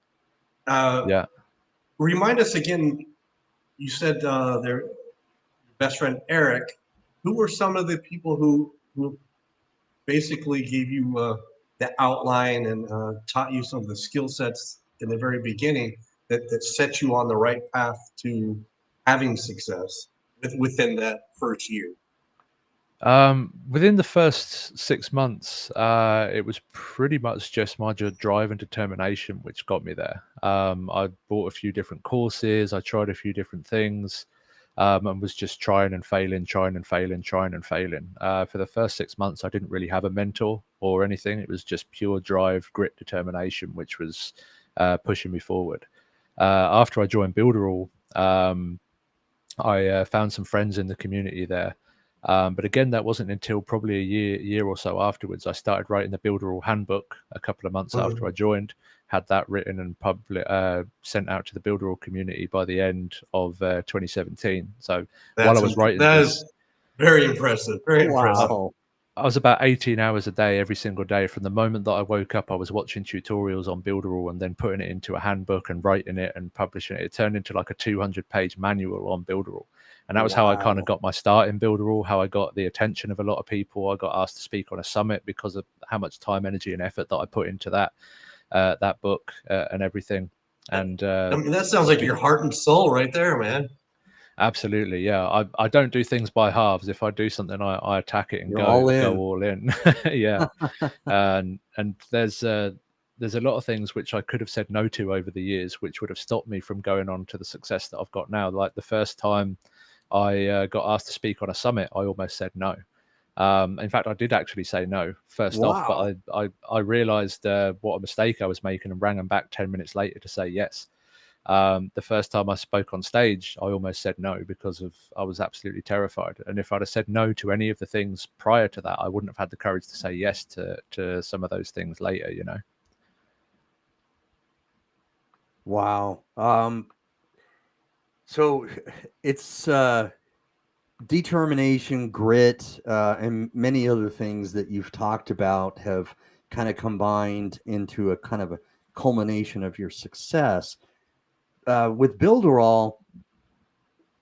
Yeah.
Remind us again, you said their best friend, Eric. Who were some of the people who basically gave you the outline and taught you some of the skill sets in the very beginning that set you on the right path to having success within that first year?
Within the first 6 months, it was pretty much just my drive and determination which got me there. I bought a few different courses, I tried a few different things, and was just trying and failing. For the first 6 months, I didn't really have a mentor or anything. It was just pure drive, grit, determination, which was pushing me forward. After I joined Builderall, I found some friends in the community there. But again, that wasn't until probably a year or so afterwards. I started writing the Builderall handbook a couple of months after I joined, had that written and sent out to the Builderall community by the end of 2017. So while I was writing
that
this,
is very impressive. Very impressive.
I was about 18 hours a day, every single day. From the moment that I woke up, I was watching tutorials on Builderall and then putting it into a handbook and writing it and publishing it. It turned into like a 200-page manual on Builderall. And that was how I kind of got my start in Builderall, how I got the attention of a lot of people. I got asked to speak on a summit because of how much time, energy, and effort that I put into that book and everything. And
I mean, that sounds like your heart and soul right there, man.
Absolutely, yeah. I don't do things by halves. If I do something, I attack it and go all in. Yeah. And there's a lot of things which I could have said no to over the years, which would have stopped me from going on to the success that I've got now. Like the first time I got asked to speak on a summit, I almost said no. In fact, I did actually say no first off, but I realized what a mistake I was making and rang them back 10 minutes later to say yes. The first time I spoke on stage, I almost said no because I was absolutely terrified. And if I'd have said no to any of the things prior to that, I wouldn't have had the courage to say yes to some of those things later, you know?
Wow. So it's determination, grit, and many other things that you've talked about have kind of combined into a kind of a culmination of your success. With builderall,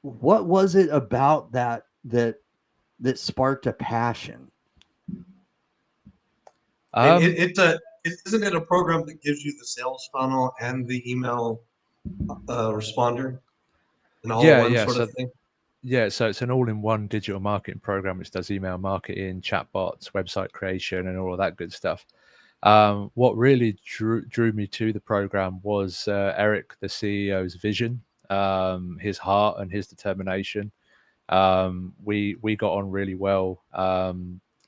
what was it about that sparked a passion?
And
Um,
isn't it a program that gives you the sales funnel and the email responder and all in
yeah,
one
yeah.
sort of
So
thing?
yeah, so it's an all-in-one digital marketing program which does email marketing, chatbots, website creation, and all of that good stuff. What really drew me to the program was Eric, the CEO's vision, his heart, and his determination. We got on really well.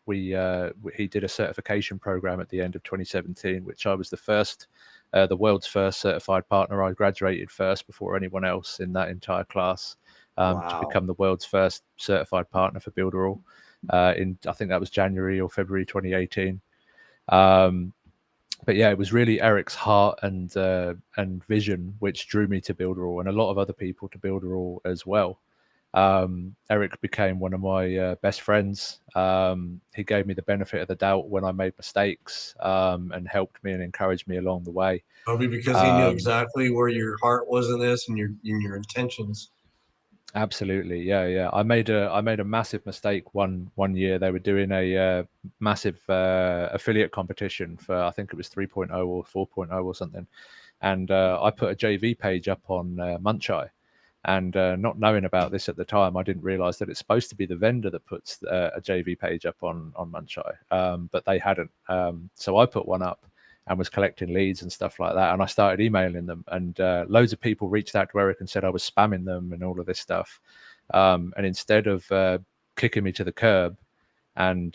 He did a certification program at the end of 2017, which I was the world's first certified partner. I graduated first before anyone else in that entire class to
Wow.
become the world's first certified partner for builderall. In I think that was January or February 2018. But yeah, it was really Eric's heart and vision which drew me to builderall, and a lot of other people to builderall as well. Eric became one of my best friends. He gave me the benefit of the doubt when I made mistakes, and helped me and encouraged me along the way.
Probably because he knew
Um,
exactly where your heart was in this and your intentions.
Absolutely, yeah, yeah. I made a massive mistake one year. They were doing a massive affiliate competition for, I think it was 3.0 or 4.0 or something, and I put a JV page up on Muncheye, and not knowing about this at the time, I didn't realize that it's supposed to be the vendor that puts a JV page up on Muncheye, but they hadn't. So I put one up and was collecting leads and stuff like that. And I started emailing them, and loads of people reached out to Eric and said I was spamming them and all of this stuff. And instead of kicking me to the curb and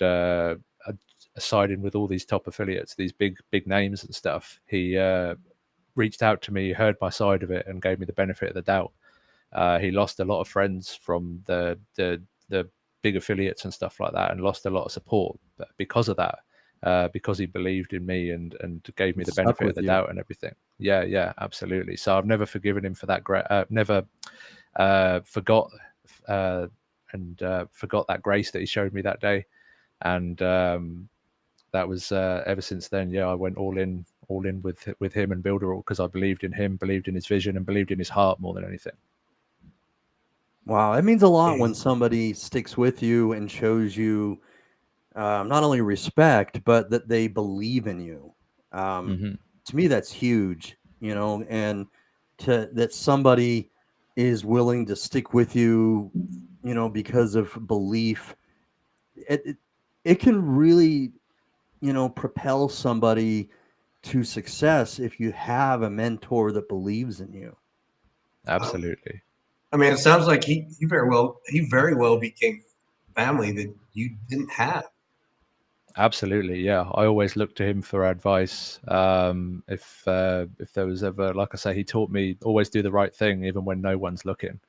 siding with all these top affiliates, these big names and stuff, he reached out to me, heard my side of it, and gave me the benefit of the doubt. He lost a lot of friends from the big affiliates and stuff like that, and lost a lot of support because of that. Because he believed in me and gave me the
Stuck
benefit of
with
the
you.
doubt and everything. Yeah, yeah, absolutely. So I've never forgiven him for that. Never forgot forgot that grace that he showed me that day. And that was ever since then. Yeah, I went all in with him and builderall because I believed in him, believed in his vision, and believed in his heart more than anything.
Wow, it means a lot when
Mhm.
somebody sticks with you and shows you not only respect, but that they believe in you. Um,
Hmm.
to me, that's huge, you know, and to that somebody is willing to stick with you, you know, because of belief. It it can really, you know, propel somebody to success if you have a mentor that believes in you.
Uh,
Absolutely.
I mean, it sounds like he very well became family that you didn't have.
Absolutely, yeah. I always look to him for advice. If there was ever, like I say, he taught me always do the right thing, even when no one's looking.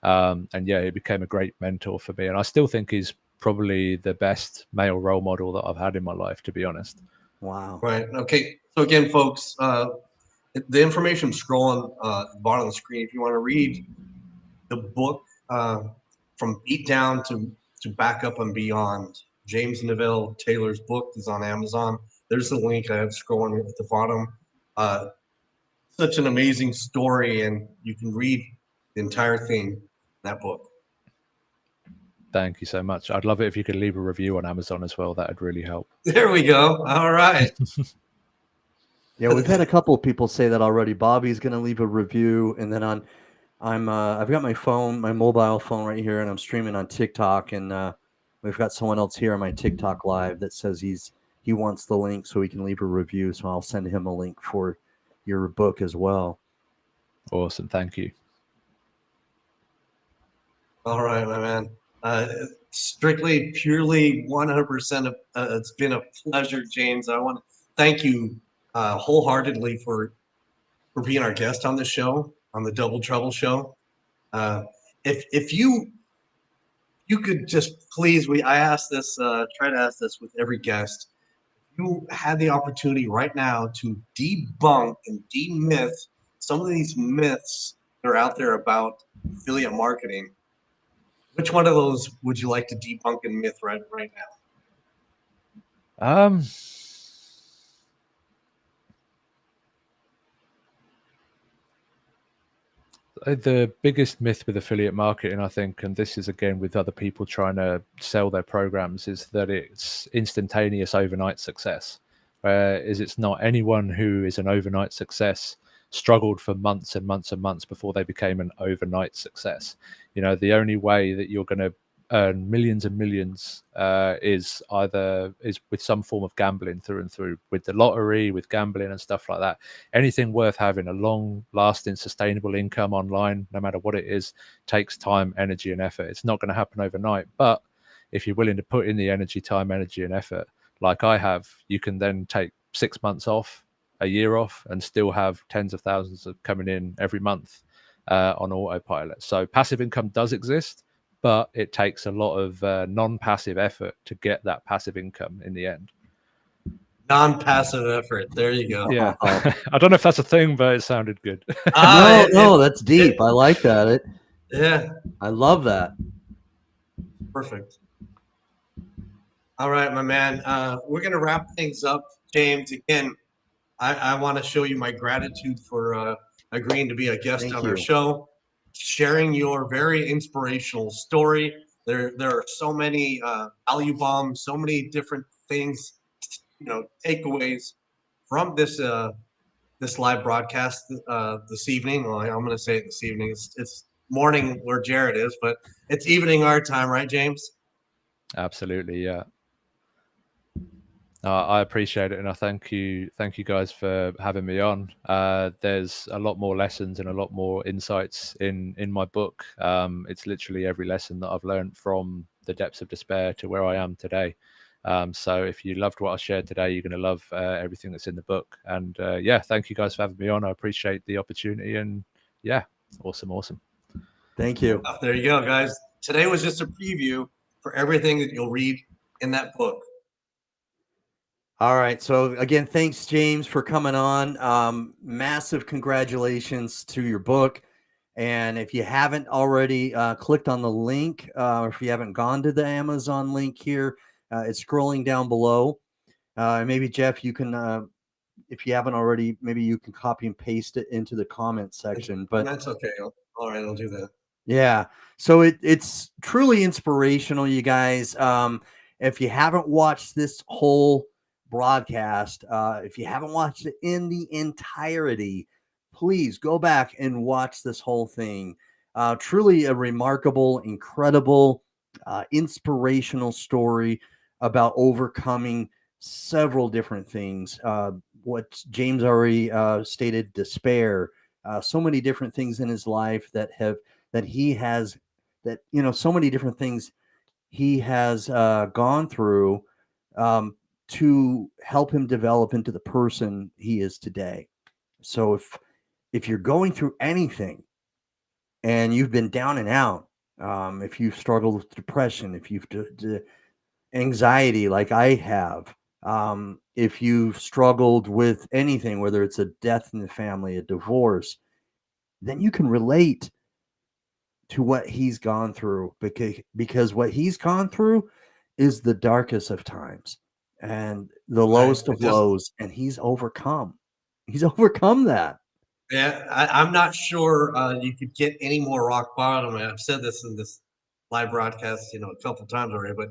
And yeah, he became a great mentor for me, and I still think he's probably the best male role model that I've had in my life, to be honest.
Wow.
Right. Okay. So again, folks, the information scrolling at the bottom of the screen. If you want to read the book from Beat Down to Back Up and Beyond, James Neville-Taylor's book is on Amazon. There's the link I have scrolling at the bottom. Uh, Such an amazing story, and you can read the entire thing in that book.
Thank you so much. I'd love it if you could leave a review on Amazon as well. That'd really help.
There we go. All right.
Yeah, we've had a couple of people say that already. Bobby's going to leave a review, and then I've got my phone, my mobile phone right here, and I'm streaming on TikTok, and we've got someone else here on my TikTok live that says he wants the link so he can leave a review. So I'll send him a link for your book as well.
Awesome. Thank you.
All right, my man. Strictly, purely, 100%. It's been a pleasure, James. I want to thank you wholeheartedly for being our guest on the show. on the Double Trouble Show. If you could just please, I ask this, try to ask this with every guest. You had the opportunity right now to debunk and demyth some of these myths that are out there about affiliate marketing. Which one of those would you like to debunk and myth right now?
The biggest myth with affiliate marketing, I think, and this is again with other people trying to sell their programs, is that it's instantaneous overnight success. Whereas it's not. Anyone who is an overnight success struggled for months and months and months before they became an overnight success. You know, the only way that you're going to earn millions and millions is with some form of gambling through and through, with the lottery, with gambling and stuff like that. Anything worth having a long lasting sustainable income online, no matter what it is, takes time, energy and effort. It's not going to happen overnight, but if you're willing to put in the energy, time, energy and effort like I have, you can then take 6 months off, a year off, and still have tens of thousands of coming in every month on autopilot. So passive income does exist, but it takes a lot of non-passive effort to get that passive income in the end.
Non-passive effort. There you go.
Yeah. I don't know if that's a thing, but it sounded good.
No, that's deep. I like that.
Yeah.
I love that.
Perfect. All right, my man. We're going to wrap things up. James, again, I want to show you my gratitude for agreeing to be a guest on our show, sharing your very inspirational story. There are so many value bombs, so many different things, takeaways from this this live broadcast this evening. Well, I'm going to say it this evening. It's morning where Jared is, but it's evening our time, right, James?
Absolutely, yeah. I appreciate it, and I thank you guys for having me on. There's a lot more lessons and a lot more insights in my book. It's literally every lesson that I've learned from the depths of despair to where I am today. So if you loved what I shared today, you're going to love everything that's in the book. And yeah, thank you guys for having me on. I appreciate the opportunity, and yeah, awesome.
Thank you.
There you go, guys. Today was just a preview for everything that you'll read in that book.
All right. So again, thanks, James, for coming on. Massive congratulations to your book. And if you haven't already clicked on the link, or if you haven't gone to the Amazon link here, it's scrolling down below. Maybe, Jeff, you can, if you haven't already, maybe you can copy and paste it into the comment section. But
that's okay. All right, I'll do that.
Yeah. So it's truly inspirational, you guys. If you haven't watched this whole broadcast, if you haven't watched it in the entirety, please go back and watch this whole thing. Truly a remarkable, incredible, inspirational story about overcoming several different things. What James already stated, despair, so many different things in his life that he has, that so many different things he has gone through to help him develop into the person he is today. So if you're going through anything and you've been down and out, if you've struggled with depression, if you've anxiety like I have, if you've struggled with anything, whether it's a death in the family, a divorce, then you can relate to what he's gone through, because what he's gone through is the darkest of times and the lowest of lows, and he's overcome that.
Yeah, I'm not sure you could get any more rock bottom. I've said this in this live broadcast, a couple times already, but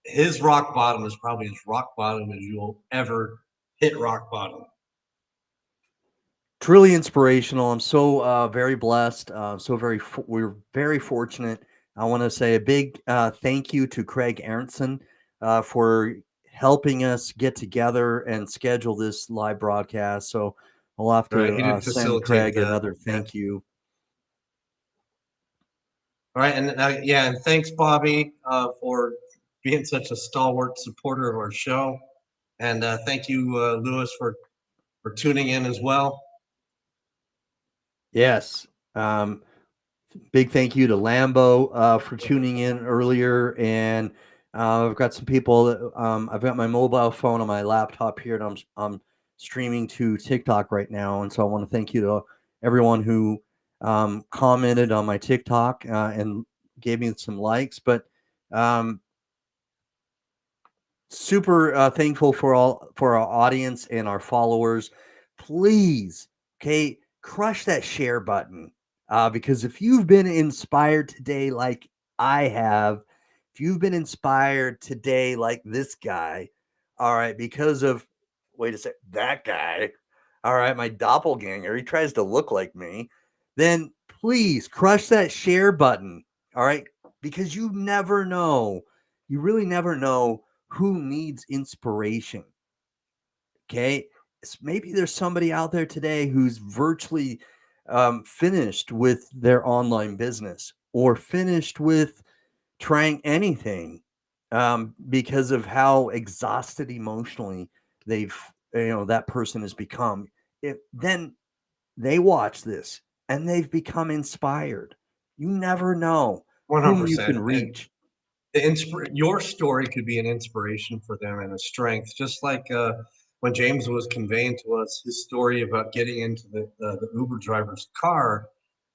his rock bottom is probably as rock bottom as you'll ever hit rock bottom.
Truly inspirational. I'm so very blessed. We're very fortunate. I want to say a big thank you to Craig Aronson for helping us get together and schedule this live broadcast. So I'll have to send Craig another thank you.
All right, and and thanks, Bobby, for being such a stalwart supporter of our show, and thank you, Lewis, for tuning in as well.
Yes. Big thank you to Lambo for tuning in earlier. And I've got some people that I've got my mobile phone on my laptop here, and I'm streaming to TikTok right now. And so I want to thank you to everyone who commented on my TikTok and gave me some likes. But super thankful for our audience and our followers. Please, okay, crush that share button because if you've been inspired today like I have, if you've been inspired today like this guy, all right, because of wait a sec, that guy, all right, my doppelganger, he tries to look like me, then please crush that share button, all right, because you never know, you really never know who needs inspiration. Okay. Maybe there's somebody out there today who's virtually finished with their online business or finished with trying anything because of how exhausted emotionally that person has become. Then they watch this and they've become inspired. You never know whom you
100%.
can reach.
Your story could be an inspiration for them and a strength, just like when James was conveying to us his story about getting into the Uber driver's car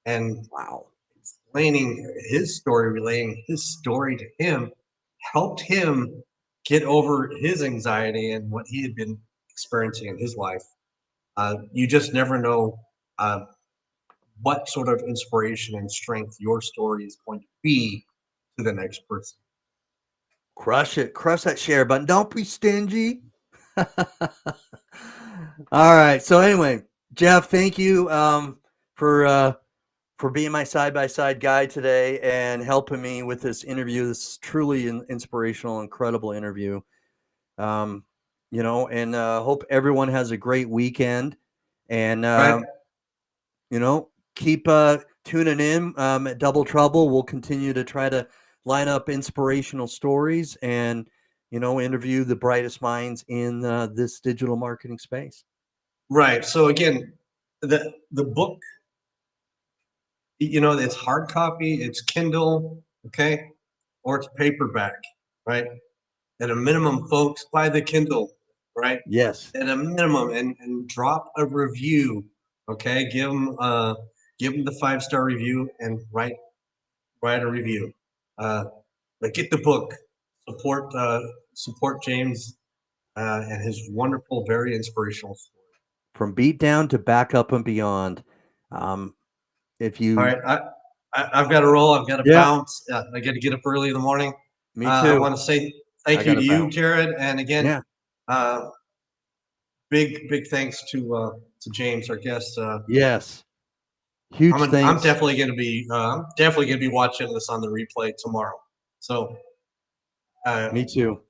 and
Wow.
explaining his story, relaying his story to him, helped him get over his anxiety and what he had been experiencing in his life. You just never know what sort of inspiration and strength your story is going to be to the next person.
Crush it. Crush that share button. Don't be stingy. All right. So anyway, Jeff, thank you for being my side-by-side guide today and helping me with this interview. This is truly an inspirational, incredible interview. And hope everyone has a great weekend. And
Right.
keep tuning in at Double Trouble. We'll continue to try to line up inspirational stories and interview the brightest minds in this digital marketing space.
Right. So again, the book, it's hard copy, it's Kindle, okay, or it's paperback, right? At a minimum, folks, buy the Kindle, right?
Yes.
At a minimum, and drop a review, okay? Give them the 5-star review and write a review. But get the book, support James and his wonderful, very inspirational story.
From beat down to back up and beyond. If you
All right, I've got to roll. I've got to bounce. I got to get up early in the morning.
Me too.
I want to say thank you to you,
bounce.
Jared, and again, big thanks to James, our guest.
Yes, huge
I'm
thanks.
definitely going to be watching this on the replay tomorrow. So,
me too.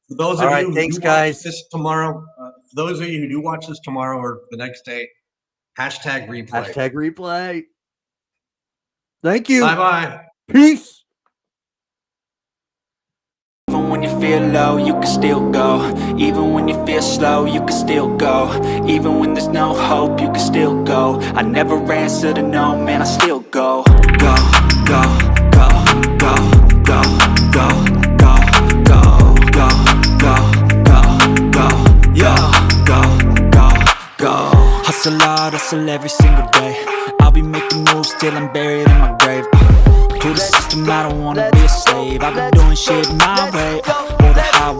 For those
All
of
right,
you who
thanks,
do
guys.
watch this tomorrow, for those of you who do watch this tomorrow or the next day, #replay.
#replay. Thank you.
Bye-bye.
Peace.
Even when you feel low, you can still go. Even when you feel slow, you can still go. Even when there's no hope, you can still go. I never answer to no, man, I still go. Go, go, go, go, go, go, go, go, go, go, go, go, yeah, go. Hustle hard, hustle every single day. I'll be making moves till I'm buried in my grave. To the system, I don't wanna be a slave. I've been doing shit my way, or the highway.